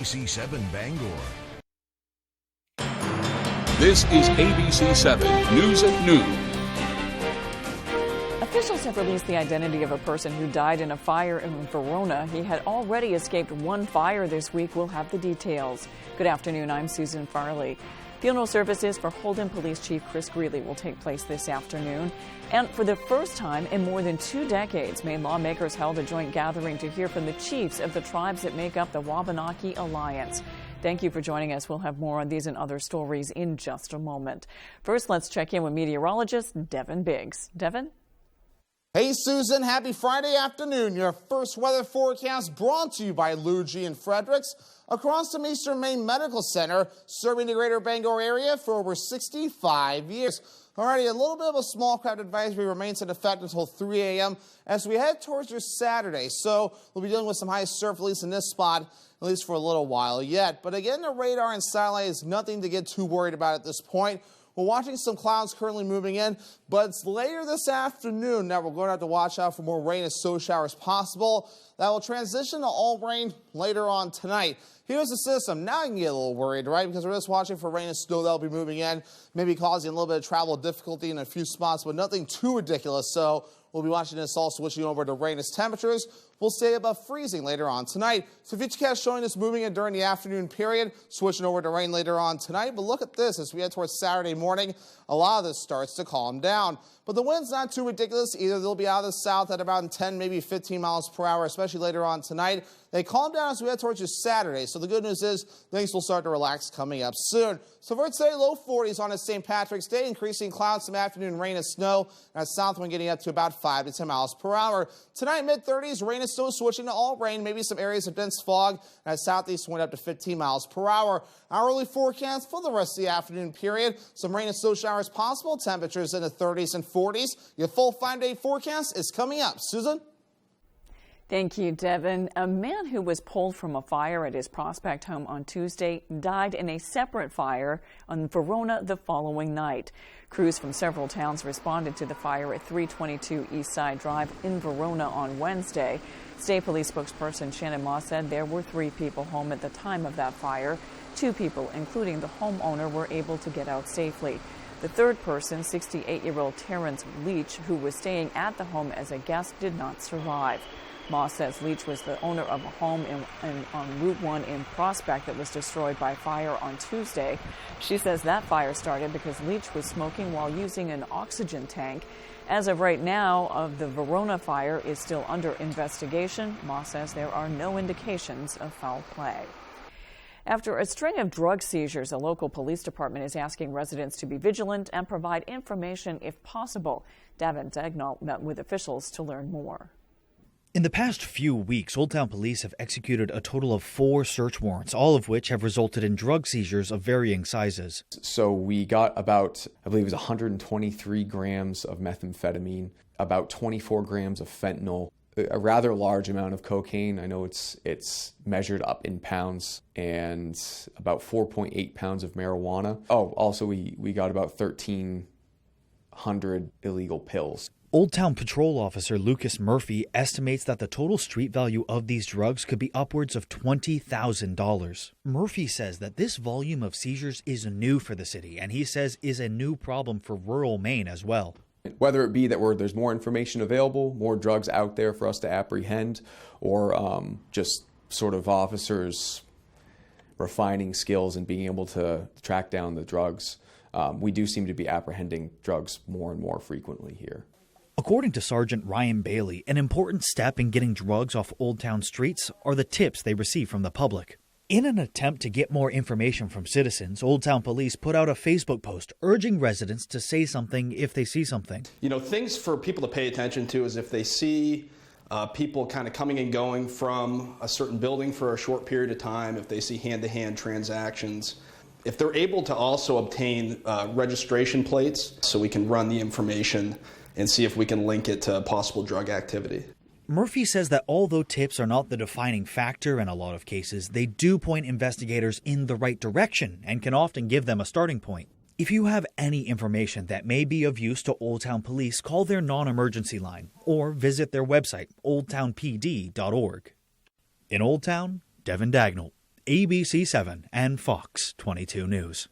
ABC7 Bangor. This is ABC7 News at Noon. Officials have released the identity of a person who died in a fire in Verona. He had already escaped one fire this week. We'll have the details. Good afternoon. I'm Susan Farley. Funeral services for Holden Police Chief Chris Greeley will take place this afternoon. And for the first time in more than 2 decades, Maine lawmakers held a joint gathering to hear from the chiefs of the tribes that make up the Wabanaki Alliance. Thank you for joining us. We'll have more on these and other stories in just a moment. First, let's check in with meteorologist Devin Biggs. Devin? Hey Susan, happy Friday afternoon. Your first weather forecast brought to you by Luigi and Fredericks across from Eastern Maine Medical Center, serving the greater Bangor area for over 65 years. Alrighty, a little bit of a small craft advisory remains in effect until 3 a.m. as we head towards your Saturday. So we'll be dealing with some high surf, at least in this spot, at least for a little while yet. But again, the radar and satellite is nothing to get too worried about at this point. We're watching some clouds currently moving in, but it's later this afternoon that we're going to have to watch out for more rain and snow showers possible. That will transition to all rain later on tonight. Here's the system. Now you can get a little worried, right? Because we're just watching for rain and snow that will be moving in, maybe causing a little bit of travel difficulty in a few spots, but nothing too ridiculous. So we'll be watching this all switching over to rain as temperatures will stay above freezing later on tonight. So Futurecast showing us moving in during the afternoon period, switching over to rain later on tonight. But look at this, as we head towards Saturday morning, a lot of this starts to calm down. But the wind's not too ridiculous either. They'll be out of the south at about 10, maybe 15 miles per hour, especially later on tonight. They calm down as we head towards your Saturday. So the good news is things will start to relax coming up soon. So for today, low 40s on a St. Patrick's Day, increasing clouds, some afternoon rain and snow. And south wind getting up to about 5 to 10 miles per hour. Tonight, mid-30s, rain and snow switching to all rain, maybe some areas of dense fog. And southeast wind up to 15 miles per hour. Hourly forecast for the rest of the afternoon period. Some rain and snow showers possible. Temperatures in the 30s and 40s. Your full 5-day forecast is coming up. Susan? Thank you, Devin. A man who was pulled from a fire at his Prospect home on Tuesday died in a separate fire on Verona the following night. Crews from several towns responded to the fire at 322 East Side Drive in Verona on Wednesday. State Police spokesperson Shannon Moss said there were 3 people home at the time of that fire. 2 people, including the homeowner, were able to get out safely. The third person, 68-year-old Terrence Leach, who was staying at the home as a guest, did not survive. Moss says Leach was the owner of a home on Route 1 in Prospect that was destroyed by fire on Tuesday. She says that fire started because Leach was smoking while using an oxygen tank. As of right now, the Verona fire is still under investigation. Moss says there are no indications of foul play. After a string of drug seizures, a local police department is asking residents to be vigilant and provide information if possible. Davin Dagnall met with officials to learn more. In the past few weeks, Old Town Police have executed a total of 4 search warrants, all of which have resulted in drug seizures of varying sizes. So we got about, I believe it was 123 grams of methamphetamine, about 24 grams of fentanyl, a rather large amount of cocaine. I know it's measured up in pounds, and about 4.8 pounds of marijuana. Oh, also we got about 1,300 illegal pills. Old Town Patrol Officer Lucas Murphy estimates that the total street value of these drugs could be upwards of $20,000. Murphy says that this volume of seizures is new for the city, and he says is a new problem for rural Maine as well. Whether it be that there's more information available, more drugs out there for us to apprehend, or just sort of officers refining skills and being able to track down the drugs, we do seem to be apprehending drugs more and more frequently here. According to Sergeant Ryan Bailey, an important step in getting drugs off Old Town streets are the tips they receive from the public. In an attempt to get more information from citizens, Old Town Police put out a Facebook post urging residents to say something if they see something. You know, things for people to pay attention to is if they see people kind of coming and going from a certain building for a short period of time, if they see hand-to-hand transactions, if they're able to also obtain registration plates so we can run the information and see if we can link it to possible drug activity. Murphy says that although tips are not the defining factor in a lot of cases, they do point investigators in the right direction and can often give them a starting point. If you have any information that may be of use to Old Town Police, call their non-emergency line or visit their website, oldtownpd.org. In Old Town, Devin Dagnall, ABC 7 and Fox 22 News.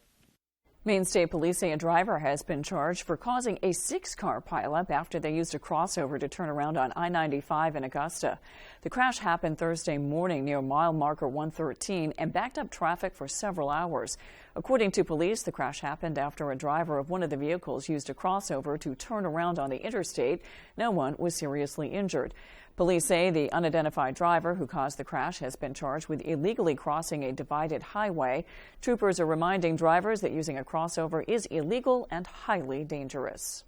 Maine State Police say a driver has been charged for causing a 6-car pileup after they used a crossover to turn around on I-95 in Augusta. The crash happened Thursday morning near mile marker 113 and backed up traffic for several hours. According to police, the crash happened after a driver of one of the vehicles used a crossover to turn around on the interstate. No one was seriously injured. Police say the unidentified driver who caused the crash has been charged with illegally crossing a divided highway. Troopers are reminding drivers that using a crossover is illegal and highly dangerous.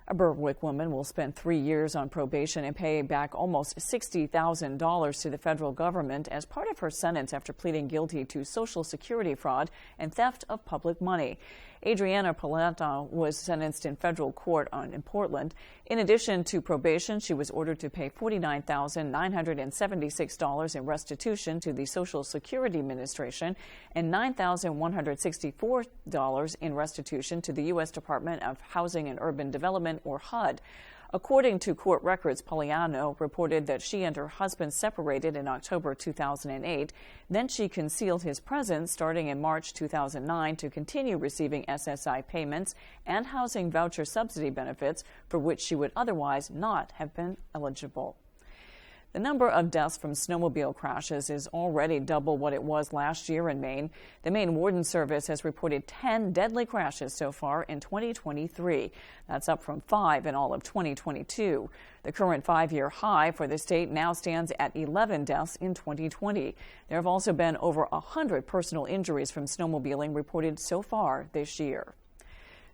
A Berwick woman will spend 3 years on probation and pay back almost $60,000 to the federal government as part of her sentence after pleading guilty to Social Security fraud and theft of public money. Adriana Paletta was sentenced in federal court in Portland. In addition to probation, she was ordered to pay $49,976 in restitution to the Social Security Administration and $9,164 in restitution to the U.S. Department of Housing and Urban Development, or HUD. According to court records, Poliano reported that she and her husband separated in October 2008. Then she concealed his presence starting in March 2009 to continue receiving SSI payments and housing voucher subsidy benefits for which she would otherwise not have been eligible. The number of deaths from snowmobile crashes is already double what it was last year in Maine. The Maine Warden Service has reported 10 deadly crashes so far in 2023. That's up from 5 in all of 2022. The current 5-year high for the state now stands at 11 deaths in 2020. There have also been over 100 personal injuries from snowmobiling reported so far this year.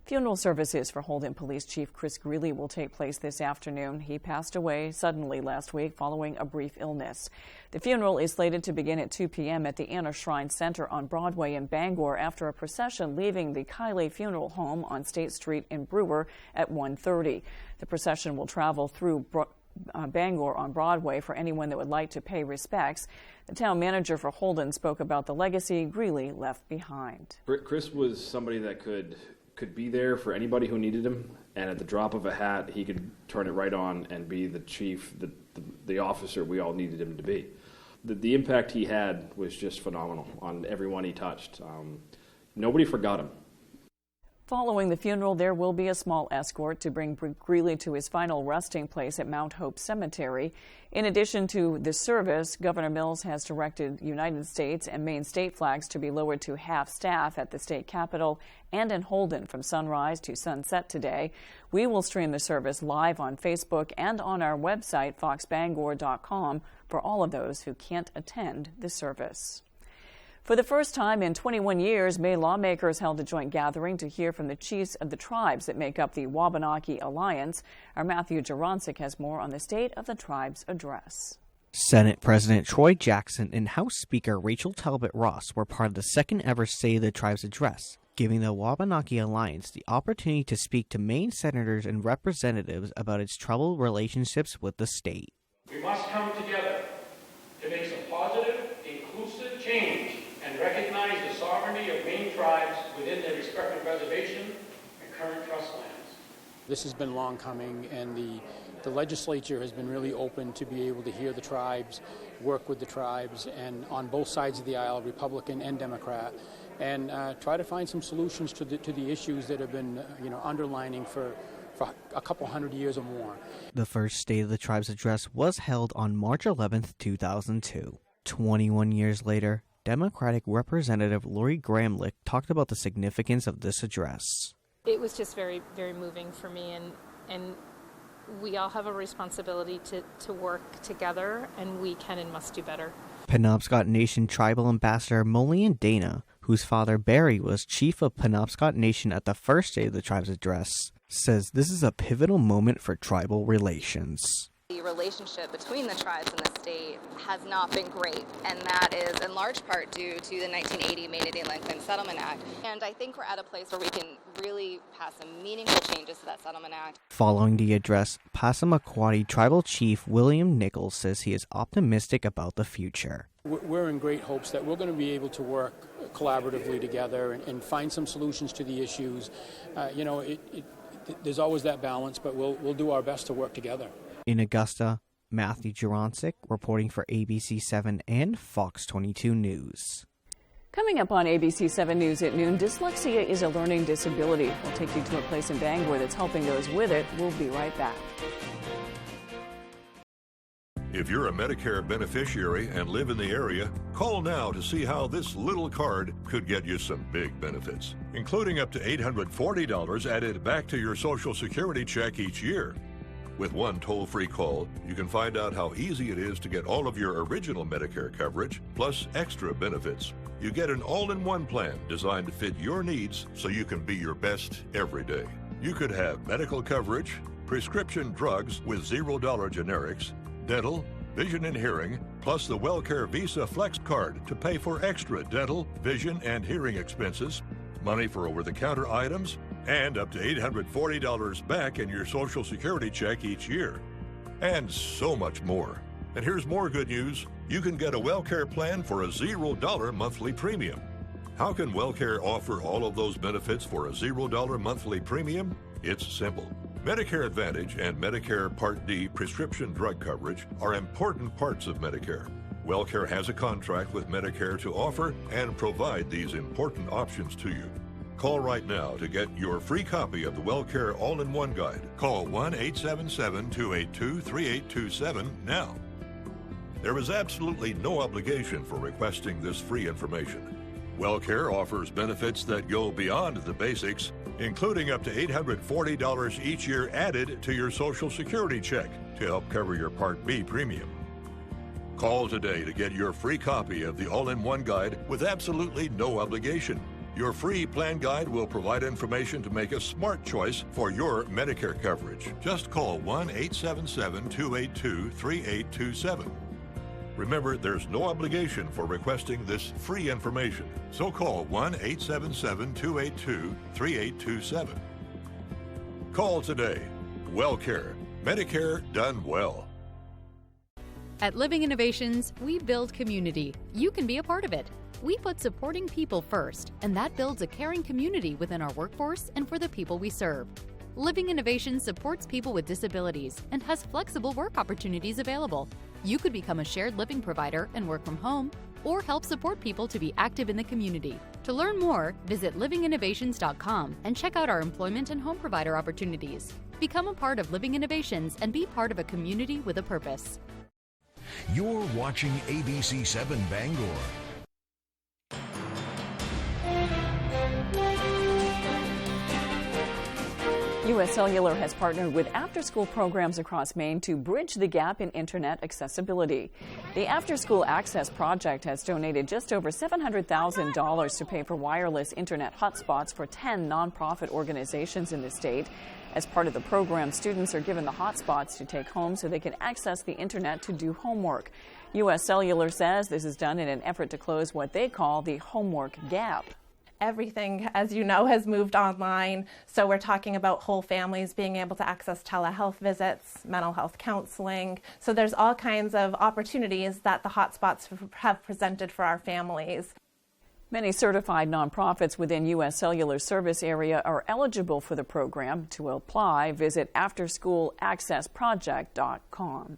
Funeral services for Holden Police Chief Chris Greeley will take place this afternoon. He passed away suddenly last week following a brief illness. The funeral is slated to begin at 2 p.m. at the Anna Shrine Center on Broadway in Bangor after a procession leaving the Kiley Funeral Home on State Street in Brewer at 1:30. The procession will travel through Bangor on Broadway for anyone that would like to pay respects. The town manager for Holden spoke about the legacy Greeley left behind. Chris was somebody that could be there for anybody who needed him, and at the drop of a hat, he could turn it right on and be the chief, the officer we all needed him to be. The impact he had was just phenomenal on everyone he touched. Nobody forgot him. Following the funeral, there will be a small escort to bring Greeley to his final resting place at Mount Hope Cemetery. In addition to the service, Governor Mills has directed United States and Maine state flags to be lowered to half-staff at the state capitol and in Holden from sunrise to sunset today. We will stream the service live on Facebook and on our website, foxbangor.com, for all of those who can't attend the service. For the first time in 21 years, Maine lawmakers held a joint gathering to hear from the chiefs of the tribes that make up the Wabanaki Alliance. Our Matthew Jaroncic has more on the State of the Tribes address. Senate President Troy Jackson and House Speaker Rachel Talbot Ross were part of the second ever State of the Tribes address, giving the Wabanaki Alliance the opportunity to speak to Maine senators and representatives about its troubled relationships with the state. We must come together to make some positive, inclusive change and recognize the sovereignty of Maine tribes within their respective reservation and current trust lands. This has been long coming, and the legislature has been really open to be able to hear the tribes, work with the tribes, and on both sides of the aisle, Republican and Democrat, and try to find some solutions to the issues that have been underlining for a couple hundred years or more. The first State of the Tribes address was held on March 11th, 2002. 21 years later, Democratic Representative Lori Gramlich talked about the significance of this address. It was just very, very moving for me, and we all have a responsibility to work together, and we can and must do better. Penobscot Nation Tribal Ambassador Molian Dana, whose father Barry was chief of Penobscot Nation at the first State of the Tribes address, says this is a pivotal moment for tribal relations. The relationship between the tribes and the state has not been great, and that is in large part due to the 1980 Maine Indian Land Claims Settlement Act. And I think we're at a place where we can really pass some meaningful changes to that Settlement Act. Following the address, Passamaquoddy Tribal Chief William Nichols says he is optimistic about the future. We're in great hopes that we're going to be able to work collaboratively together and find some solutions to the issues. There's always that balance, but we'll do our best to work together. In Augusta, Matthew Juroncic reporting for ABC7 and Fox 22 News. Coming up on ABC7 News at noon, dyslexia is a learning disability. We'll take you to a place in Bangor that's helping those with it. We'll be right back. If you're a Medicare beneficiary and live in the area, call now to see how this little card could get you some big benefits, including up to $840 added back to your Social Security check each year. With one toll-free call, you can find out how easy it is to get all of your original Medicare coverage, plus extra benefits. You get an all-in-one plan designed to fit your needs so you can be your best every day. You could have medical coverage, prescription drugs with $0 generics, dental, vision and hearing, plus the WellCare Visa Flex Card to pay for extra dental, vision, and hearing expenses, money for over-the-counter items, and up to $840 back in your Social Security check each year. And so much more. And here's more good news. You can get a WellCare plan for a $0 monthly premium. How can WellCare offer all of those benefits for a $0 monthly premium? It's simple. Medicare Advantage and Medicare Part D prescription drug coverage are important parts of Medicare. WellCare has a contract with Medicare to offer and provide these important options to you. Call right now to get your free copy of the WellCare All-in-One Guide. Call 1-877-282-3827 now. There is absolutely no obligation for requesting this free information. WellCare offers benefits that go beyond the basics, including up to $840 each year added to your Social Security check to help cover your Part B premium. Call today to get your free copy of the All-in-One Guide with absolutely no obligation. Your free plan guide will provide information to make a smart choice for your Medicare coverage. Just call 1-877-282-3827. Remember, there's no obligation for requesting this free information. So call 1-877-282-3827. Call today. WellCare. Medicare done well. At Living Innovations, we build community. You can be a part of it. We put supporting people first, and that builds a caring community within our workforce and for the people we serve. Living Innovations supports people with disabilities and has flexible work opportunities available. You could become a shared living provider and work from home, or help support people to be active in the community. To learn more, visit livinginnovations.com and check out our employment and home provider opportunities. Become a part of Living Innovations and be part of a community with a purpose. You're watching ABC7 Bangor. U.S. Cellular has partnered with after-school programs across Maine to bridge the gap in internet accessibility. The After School Access Project has donated just over $700,000 to pay for wireless internet hotspots for 10 nonprofit organizations in the state. As part of the program, students are given the hotspots to take home so they can access the internet to do homework. U.S. Cellular says this is done in an effort to close what they call the homework gap. Everything, as you know, has moved online, so we're talking about whole families being able to access telehealth visits, mental health counseling. So there's all kinds of opportunities that the hotspots have presented for our families. Many certified nonprofits within U.S. Cellular service area are eligible for the program. To apply, visit afterschoolaccessproject.com.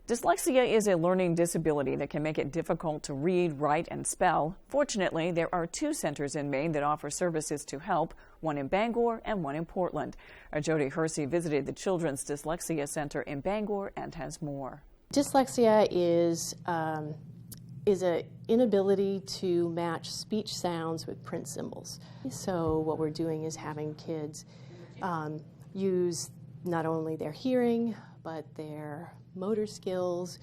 Dyslexia is a learning disability that can make it difficult to read, write, and spell. Fortunately, there are 2 centers in Maine that offer services to help, one in Bangor and one in Portland. Our Jody Hersey visited the Children's Dyslexia Center in Bangor and has more. Dyslexia is an inability to match speech sounds with print symbols. So what we're doing is having kids use not only their hearing, but their motor skills,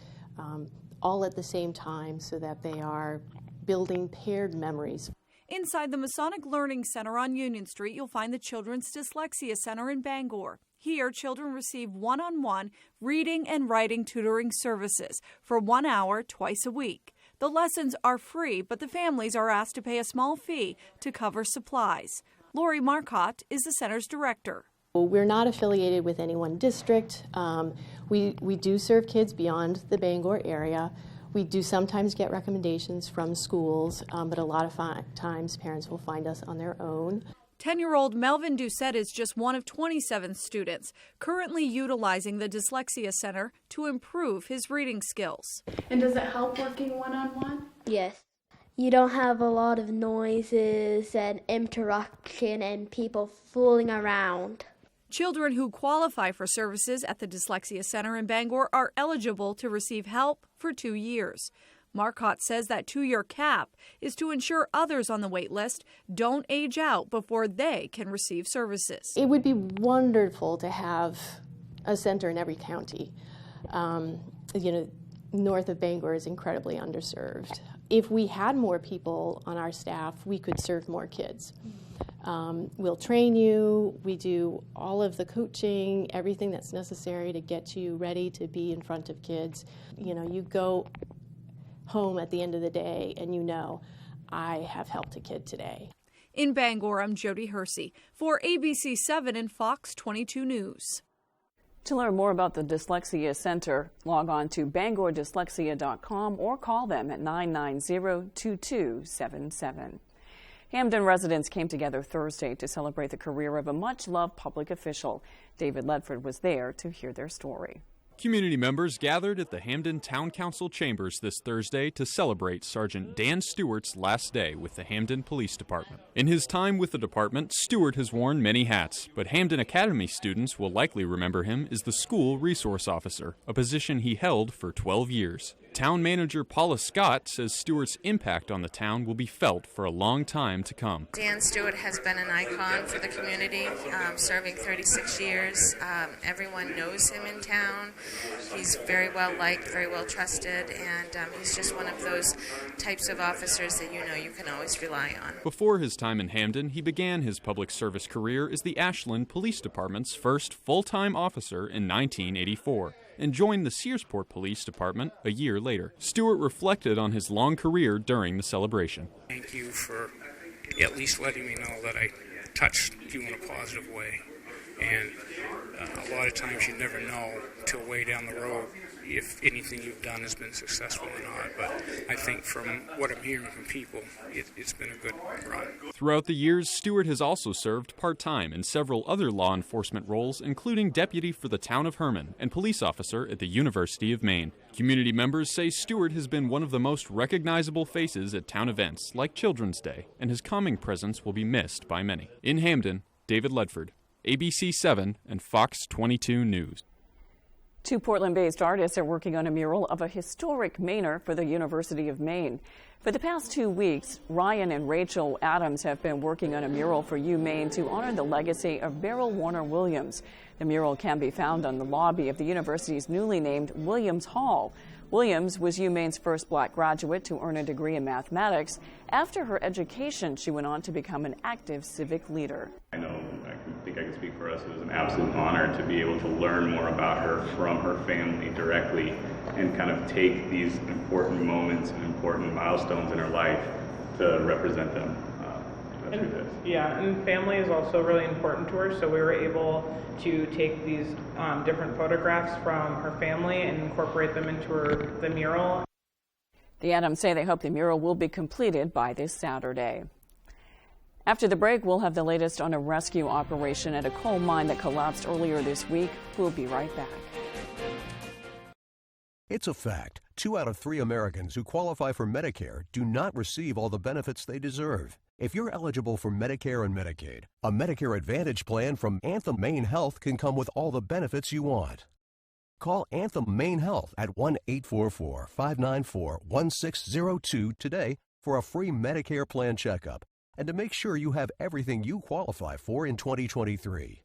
all at the same time so that they are building paired memories. Inside the Masonic Learning Center on Union Street, you'll find the Children's Dyslexia Center in Bangor. Here, children receive one-on-one reading and writing tutoring services for 1 hour twice a week. The lessons are free, but the families are asked to pay a small fee to cover supplies. Lori Marcotte is the center's director. We're not affiliated with any one district. We do serve kids beyond the Bangor area. We do sometimes get recommendations from schools, but a lot of times parents will find us on their own. 10-year-old Melvin Doucette is just one of 27 students currently utilizing the Dyslexia Center to improve his reading skills. And does it help working one-on-one? Yes. You don't have a lot of noises and interaction and people fooling around. Children who qualify for services at the Dyslexia Center in Bangor are eligible to receive help for 2 years. Marcotte says that 2-year cap is to ensure others on the wait list don't age out before they can receive services. It would be wonderful to have a center in every county. North of Bangor is incredibly underserved. If we had more people on our staff, we could serve more kids. We'll train you, we do all of the coaching, everything that's necessary to get you ready to be in front of kids. You go home at the end of the day and I have helped a kid today. In Bangor, I'm Jody Hersey for ABC 7 and Fox 22 News. To learn more about the Dyslexia Center, log on to bangordyslexia.com or call them at 990-2277. Hamden residents came together Thursday to celebrate the career of a much-loved public official. David Ledford was there to hear their story. Community members gathered at the Hamden Town Council chambers this Thursday to celebrate Sergeant Dan Stewart's last day with the Hamden Police Department. In his time with the department, Stewart has worn many hats, but Hamden Academy students will likely remember him as the school resource officer, a position he held for 12 years. Town manager Paula Scott says Stewart's impact on the town will be felt for a long time to come. Dan Stewart has been an icon for the community, serving 36 years. Everyone knows him in town. He's very well liked, very well trusted, and he's just one of those types of officers that you can always rely on. Before his time in Hamden, he began his public service career as the Ashland Police Department's first full-time officer in 1984. And joined the Searsport Police Department a year later. Stewart reflected on his long career during the celebration. Thank you for at least letting me know that I touched you in a positive way. And a lot of times you never know till way down the road if anything you've done has been successful or not. But I think from what I'm hearing from people, it's been a good run. Throughout the years, Stewart has also served part-time in several other law enforcement roles, including deputy for the town of Herman and police officer at the University of Maine. Community members say Stewart has been one of the most recognizable faces at town events like Children's Day, and his calming presence will be missed by many. In Hamden, David Ledford, ABC 7 and Fox 22 News. 2 Portland-based artists are working on a mural of a historic manor for the University of Maine. For the past 2 weeks, Ryan and Rachel Adams have been working on a mural for UMaine to honor the legacy of Beryl Warner Williams. The mural can be found on the lobby of the university's newly named Williams Hall. Williams was UMaine's first black graduate to earn a degree in mathematics. After her education, she went on to become an active civic leader. I think I can speak for us. It was an absolute honor to be able to learn more about her from her family directly and kind of take these important moments and important milestones in her life to represent them through this. Yeah, and family is also really important to her, so we were able to take these different photographs from her family and incorporate them into the mural. The Adams say they hope the mural will be completed by this Saturday. After the break, we'll have the latest on a rescue operation at a coal mine that collapsed earlier this week. We'll be right back. It's a fact. 2 out of 3 Americans who qualify for Medicare do not receive all the benefits they deserve. If you're eligible for Medicare and Medicaid, a Medicare Advantage plan from Anthem Maine Health can come with all the benefits you want. Call Anthem Maine Health at 1-844-594-1602 today for a free Medicare plan checkup and to make sure you have everything you qualify for in 2023.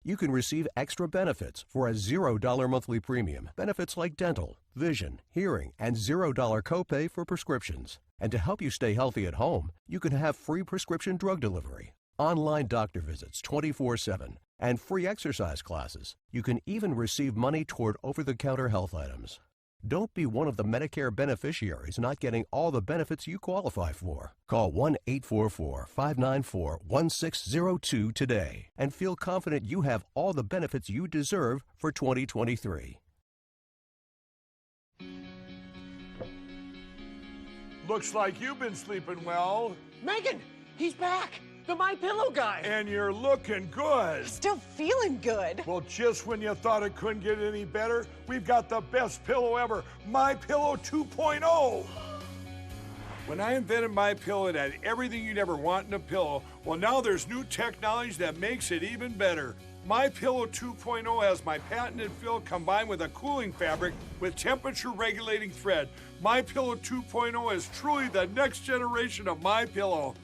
You can receive extra benefits for a $0 monthly premium, benefits like dental, vision, hearing, and $0 copay for prescriptions. And to help you stay healthy at home, you can have free prescription drug delivery, online doctor visits 24/7, and free exercise classes. You can even receive money toward over-the-counter health items. Don't be one of the Medicare beneficiaries not getting all the benefits you qualify for. Call 1-844-594-1602 today and feel confident you have all the benefits you deserve for 2023. Looks like you've been sleeping well. Megan, he's back. The MyPillow guy. And you're looking good. Still feeling good. Well, just when you thought it couldn't get any better, we've got the best pillow ever, MyPillow 2.0. When I invented MyPillow, it had everything you'd ever want in a pillow. Well, now there's new technology that makes it even better. MyPillow 2.0 has my patented fill combined with a cooling fabric with temperature-regulating thread. MyPillow 2.0 is truly the next generation of MyPillow.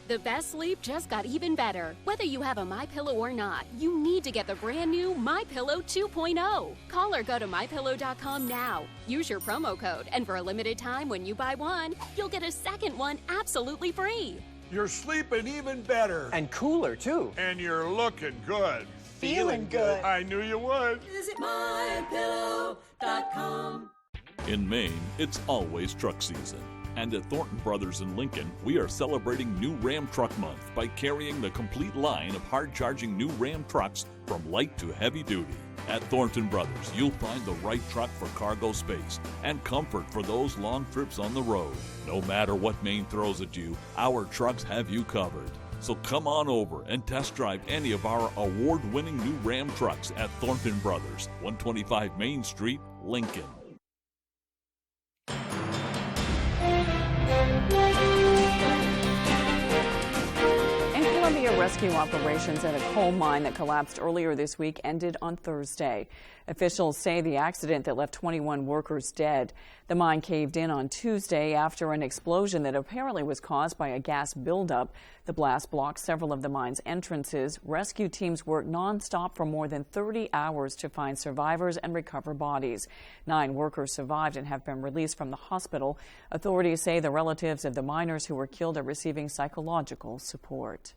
The best sleep just got even better. Whether you have a MyPillow or not, you need to get the brand new MyPillow 2.0. Call or go to MyPillow.com now. Use your promo code, and for a limited time when you buy one, you'll get a second one absolutely free. You're sleeping even better. And cooler, too. And you're looking good. Feeling good. I knew you would. Visit MyPillow.com. In Maine, it's always truck season. And at Thornton Brothers in Lincoln, we are celebrating New Ram Truck Month by carrying the complete line of hard-charging new Ram trucks from light to heavy duty. At Thornton Brothers, you'll find the right truck for cargo space and comfort for those long trips on the road. No matter what Maine throws at you, our trucks have you covered. So come on over and test drive any of our award-winning new Ram trucks at Thornton Brothers, 125 Main Street, Lincoln. Rescue operations at a coal mine that collapsed earlier this week ended on Thursday. Officials say the accident that left 21 workers dead. The mine caved in on Tuesday after an explosion that apparently was caused by a gas buildup. The blast blocked several of the mine's entrances. Rescue teams worked nonstop for more than 30 hours to find survivors and recover bodies. 9 workers survived and have been released from the hospital. Authorities say the relatives of the miners who were killed are receiving psychological support.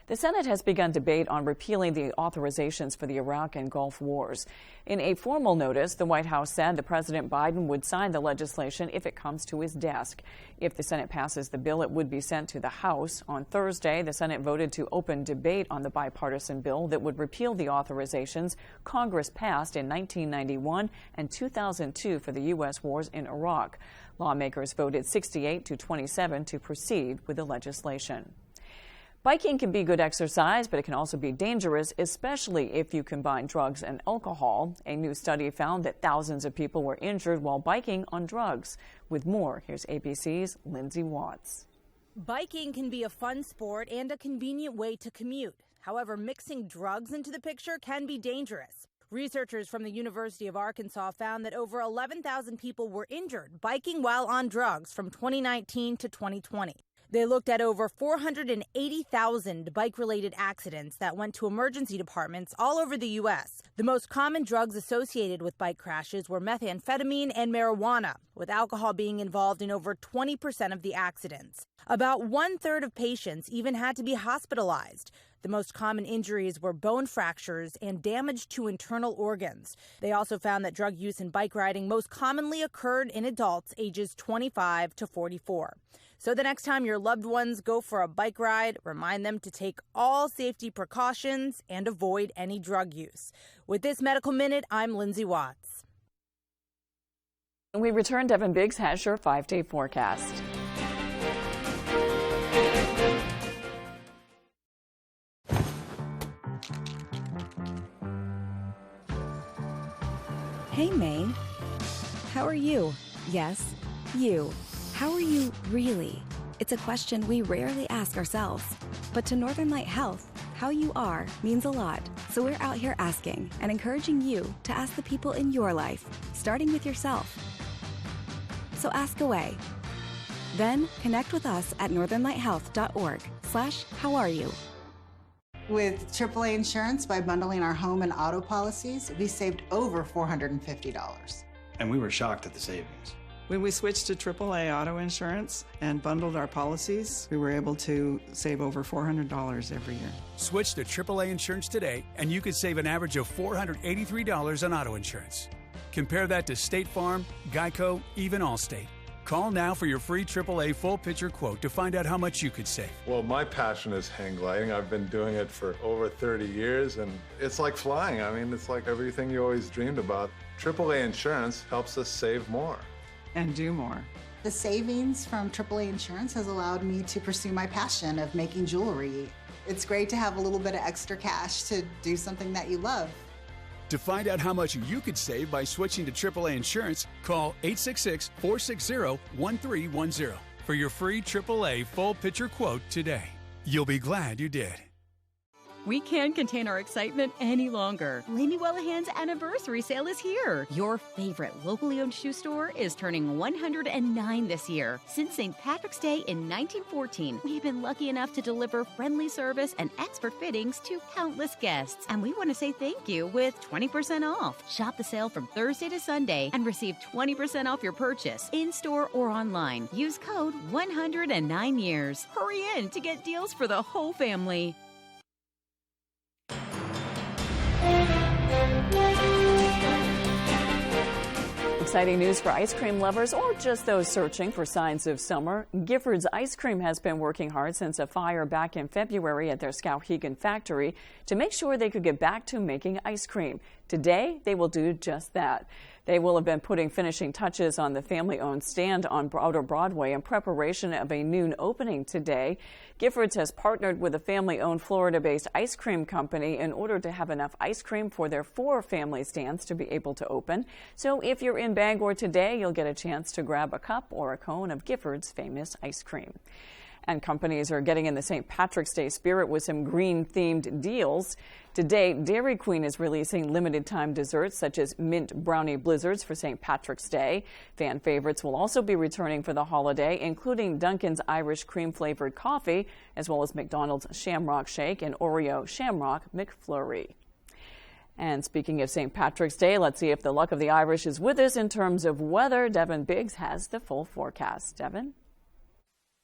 The Senate has begun debate on repealing the authorizations for the Iraq and Gulf wars. In a formal notice, the White House said that President Biden would sign the legislation if it comes to his desk. If the Senate passes the bill, it would be sent to the House. On Thursday, the Senate voted to open debate on the bipartisan bill that would repeal the authorizations Congress passed in 1991 and 2002 for the U.S. wars in Iraq. Lawmakers voted 68 to 27 to proceed with the legislation. Biking can be good exercise, but it can also be dangerous, especially if you combine drugs and alcohol. A new study found that thousands of people were injured while biking on drugs. With more, here's ABC's Lindsay Watts. Biking can be a fun sport and a convenient way to commute. However, mixing drugs into the picture can be dangerous. Researchers from the University of Arkansas found that over 11,000 people were injured biking while on drugs from 2019 to 2020. They looked at over 480,000 bike-related accidents that went to emergency departments all over the U.S. The most common drugs associated with bike crashes were methamphetamine and marijuana, with alcohol being involved in over 20% of the accidents. About 1/3 of patients even had to be hospitalized. The most common injuries were bone fractures and damage to internal organs. They also found that drug use in bike riding most commonly occurred in adults ages 25 to 44. So the next time your loved ones go for a bike ride, remind them to take all safety precautions and avoid any drug use. With this Medical Minute, I'm Lindsay Watts. When we return, Devin Biggs has your 5-day forecast. Hey, Maine. How are you? Yes, you. How are you really? It's a question we rarely ask ourselves. But to Northern Light Health, how you are means a lot. So we're out here asking and encouraging you to ask the people in your life, starting with yourself. So ask away. Then connect with us at northernlighthealth.org/howareyou. With AAA Insurance, by bundling our home and auto policies, we saved over $450. And we were shocked at the savings. When we switched to AAA auto insurance and bundled our policies, we were able to save over $400 every year. Switch to AAA insurance today, and you could save an average of $483 on auto insurance. Compare that to State Farm, Geico, even Allstate. Call now for your free AAA full picture quote to find out how much you could save. Well, my passion is hang gliding. I've been doing it for over 30 years, and it's like flying. I mean, it's like everything you always dreamed about. AAA insurance helps us save more. And do more. The savings from AAA Insurance has allowed me to pursue my passion of making jewelry. It's great to have a little bit of extra cash to do something that you love. To find out how much you could save by switching to AAA Insurance, call 866-460-1310 for your free AAA full picture quote today. You'll be glad you did. We can't contain our excitement any longer. Lamy Wellahan's anniversary sale is here. Your favorite locally owned shoe store is turning 109 this year. Since St. Patrick's Day in 1914, we've been lucky enough to deliver friendly service and expert fittings to countless guests. And we want to say thank you with 20% off. Shop the sale from Thursday to Sunday and receive 20% off your purchase, in-store or online. Use code 109 years. Hurry in to get deals for the whole family. Exciting news for ice cream lovers or just those searching for signs of summer. Gifford's Ice Cream has been working hard since a fire back in February at their Skowhegan factory to make sure they could get back to making ice cream. Today, they will do just that. They will have been putting finishing touches on the family-owned stand on Outer Broadway in preparation of a noon opening today. Giffords has partnered with a family-owned Florida-based ice cream company in order to have enough ice cream for their 4 family stands to be able to open. So if you're in Bangor today, you'll get a chance to grab a cup or a cone of Giffords' famous ice cream. And companies are getting in the St. Patrick's Day spirit with some green-themed deals. Today, Dairy Queen is releasing limited-time desserts such as mint brownie blizzards for St. Patrick's Day. Fan favorites will also be returning for the holiday, including Dunkin's Irish cream-flavored coffee, as well as McDonald's Shamrock Shake and Oreo Shamrock McFlurry. And speaking of St. Patrick's Day, let's see if the luck of the Irish is with us in terms of weather. Devin Biggs has the full forecast. Devin?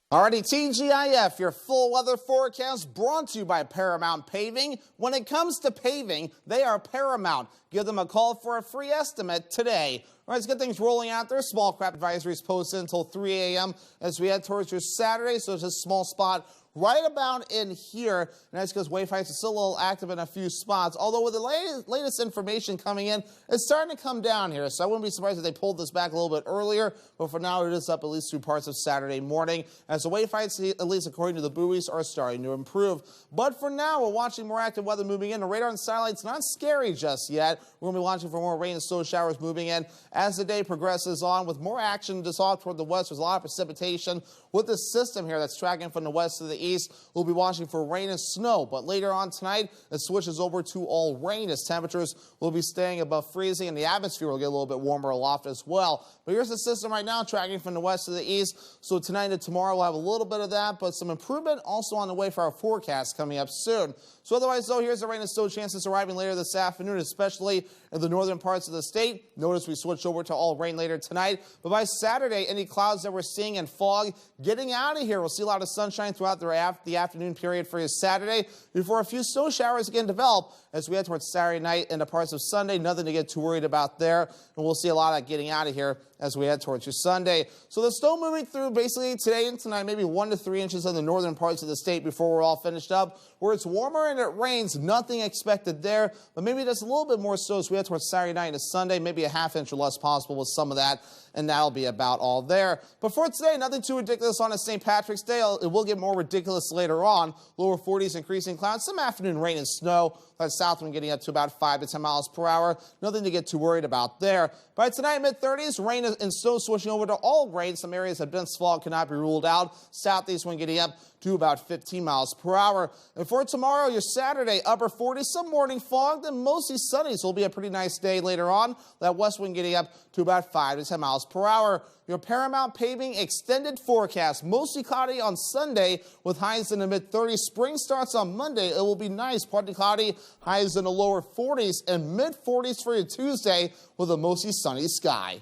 Alrighty, TGIF, your full weather forecast brought to you by Paramount Paving. When it comes to paving, they are Paramount. Give them a call for a free estimate today. All right, let's get things rolling out there. Small craft advisories posted until 3 a.m. as we head towards your Saturday, so it's a small spot right about in here, and that's because Wave Heights is still a little active in a few spots. Although with the latest information coming in, it's starting to come down here, so I wouldn't be surprised if they pulled this back a little bit earlier, but for now it is up at least through parts of Saturday morning, as the Wave Heights, at least according to the buoys, are starting to improve. But for now, we're watching more active weather moving in. The radar and satellite's not scary just yet. We're going to be watching for more rain and snow showers moving in as the day progresses on, with more action just off toward the west. There's a lot of precipitation with this system here that's tracking from the west to the east. We'll be watching for rain and snow, but later on tonight, it switches over to all rain as temperatures will be staying above freezing and the atmosphere will get a little bit warmer aloft as well. But here's the system right now tracking from the west to the east. So tonight and tomorrow we'll have a little bit of that, but some improvement also on the way for our forecast coming up soon. So otherwise, though, here's the rain and snow chances arriving later this afternoon, especially in the northern parts of the state. Notice we switch over to all rain later tonight. But by Saturday, any clouds that we're seeing and fog getting out of here. We'll see a lot of sunshine throughout the afternoon period for your Saturday before a few snow showers again develop as we head towards Saturday night and the parts of Sunday. Nothing to get too worried about there. And we'll see a lot of that getting out of here as we head towards your Sunday. So the snow moving through basically today and tonight, maybe 1 to 3 inches in the northern parts of the state before we're all finished up. Where it's warmer and it rains, nothing expected there, but maybe just a little bit more snow as we head towards Saturday night and Sunday, maybe a ½ inch or less possible with some of that, and that'll be about all there. But for today, nothing too ridiculous on a St. Patrick's Day. It will get more ridiculous later on. Lower 40s, increasing clouds, some afternoon rain and snow. That south wind getting up to about 5 to 10 miles per hour. Nothing to get too worried about there. By tonight, mid-30s, rain and snow switching over to all rain. Some areas of dense fog cannot be ruled out. Southeast wind getting up to about 15 miles per hour. And for tomorrow, your Saturday, upper 40s, some morning fog, then mostly sunny, so it'll be a pretty nice day later on. That west wind getting up to about 5 to 10 miles per hour. Your Paramount Paving extended forecast, mostly cloudy on Sunday with highs in the mid-30s. Spring starts on Monday. It will be nice, partly cloudy, highs in the lower 40s and mid-40s for your Tuesday with a mostly sunny sky.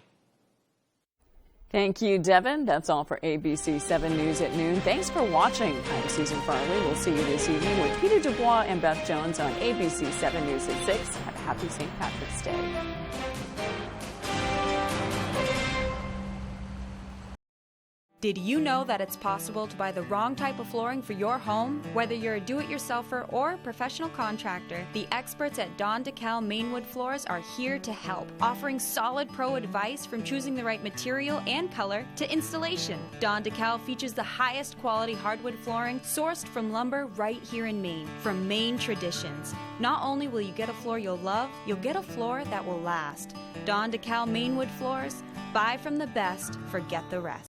Thank you, Devin. That's all for ABC 7 News at noon. Thanks for watching. I'm Susan Farley. We'll see you this evening with Peter Dubois and Beth Jones on ABC 7 News at 6. Have a happy St. Patrick's Day. Did you know that it's possible to buy the wrong type of flooring for your home? Whether you're a do-it-yourselfer or professional contractor, the experts at Don DeKalb Mainwood Floors are here to help, offering solid pro advice from choosing the right material and color to installation. Don DeKalb features the highest quality hardwood flooring sourced from lumber right here in Maine, from Maine traditions. Not only will you get a floor you'll love, you'll get a floor that will last. Don DeKalb Mainwood Floors, buy from the best, forget the rest.